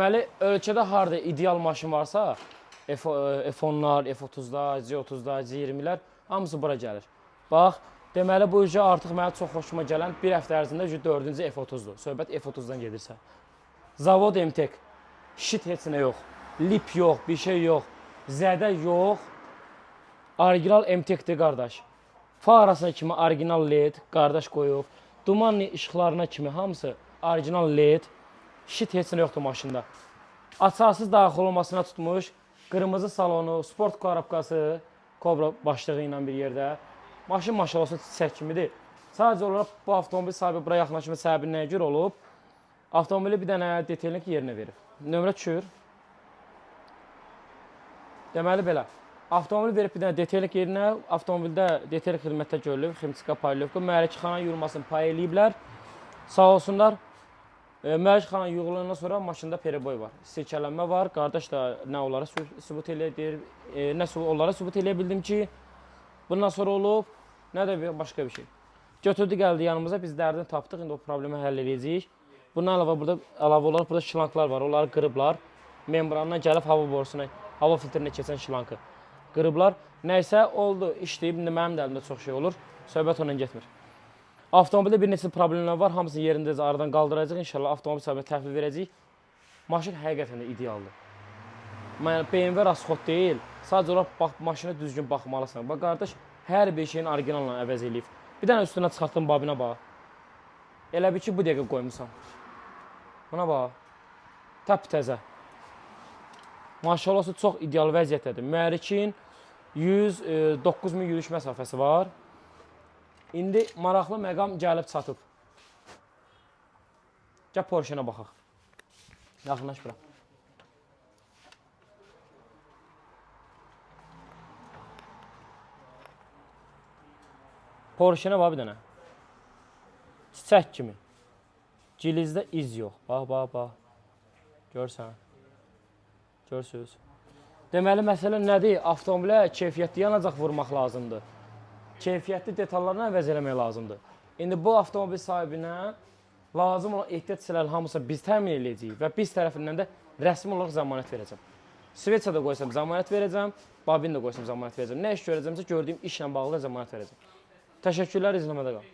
Deməli, ölkədə harda ideal maşın varsa, F10'lar, F30'lar, Z30'lar, Z20'lər hamısı bura gəlir. Bax, deməli bu artıq mənə çox xoşuma gələn bir həftə ərzində 4-cü F30'dur. Söhbət F30'dan gedirsə. Zavod MTEK. Şit heç nə yox. Lip yox, bir şey yox. Zədə yox. Orijinal MTEK-dir qardaş. Farasına kimi orijinal LED qardaş qoyub. Duman işıqlarına kimi hamısı orijinal LED. Şit heç nə yoxdur maşında. Açarsız daxil olmasına tutmuş. Qırmızı salonu, sport korabkası, Kobra başlığı ilə bir yerdə. Maşın maşallah çiçək kimidir. Sadəcə olaraq bu avtomobil sahibi bura yaxınlaşma səbəbi nəyə görə olub? Avtomobili bir dənə detaillik yerinə verib. Nömrə düşür. Deməli belə. Avtomobil verib bir dənə detaillik yerinə. Avtomobildə detaillik xidmətdə görülüb. Ximçika paylovka. Mühərrikxana yığılmasını pay eləyiblər. Sağ olsunlar. Mühərrikxana yığılandan sonra maşında periboy var. Silkələnmə var. Qardaş da nə onlara sübut eləyə nə onlara sübut eləyə bildim ki, bundan sonra olub, nə də başqa bir şey. Götürdü gəldi yanımıza, biz dərdini tapdıq, indi o problemi həll edəcəyik. Bundan əlavə olaraq burada şlanklar var, onları qırıblar. Membrandan gəlib hava borusuna, hava filtrinə keçən şlankı qırıblar. Nəysə oldu, işləyib, indi mənim də əlimdə çox şey olur, söhbət ondan getmir. Avtomobildə bir neçə problemlər var, hamısını yerindəcə aradan qaldıracaq, inşallah avtomobil sahibinə təhvil verəcəyik. Maşın həqiqətən də idealdır. BMW rasxod deyil, sadəcə olaraq maşına düzgün baxmalısan. Bax, qardaş, hər bir şeyin orijinalını əvəz eləyib. Bir dənə üstünə çıxartdığın babinə bax. Elə bir ki, bu dəqiqə qoymusan. Buna bax. Təp təzə. Maşallah çox ideal vəziyyətdədir. Mühərrikin 109.000 yürüyüş məsafəsi var. İndi maraqlı məqam gəlib çatıb. Gəl Porsche-nə baxaq. Yaxınlaş bura. Porsche-nə bax bir dənə. Çiçək kimi. Cilizdə iz yox. Bax, bax, bax. Görsən. Görsünüz. Deməli, məsələ nədir? Avtomobilə keyfiyyətli yanacaq vurmaq lazımdır. Keyfiyyətli detallarını əvəz eləmək lazımdır. İndi bu avtomobil sahibinə lazım olan ehtiyat hissələri hamısı biz təmin edəcəyik və biz tərəfindən də rəsmi olaraq zəmanət verəcəm. Sveça da qoysam zəmanət verəcəm, babin də qoysam zəmanət verəcəm. Nə iş görəcəmsə gördüyüm işlə bağlı zəmanət verəcəm. Təşəkkürlər, izləmədə qalın.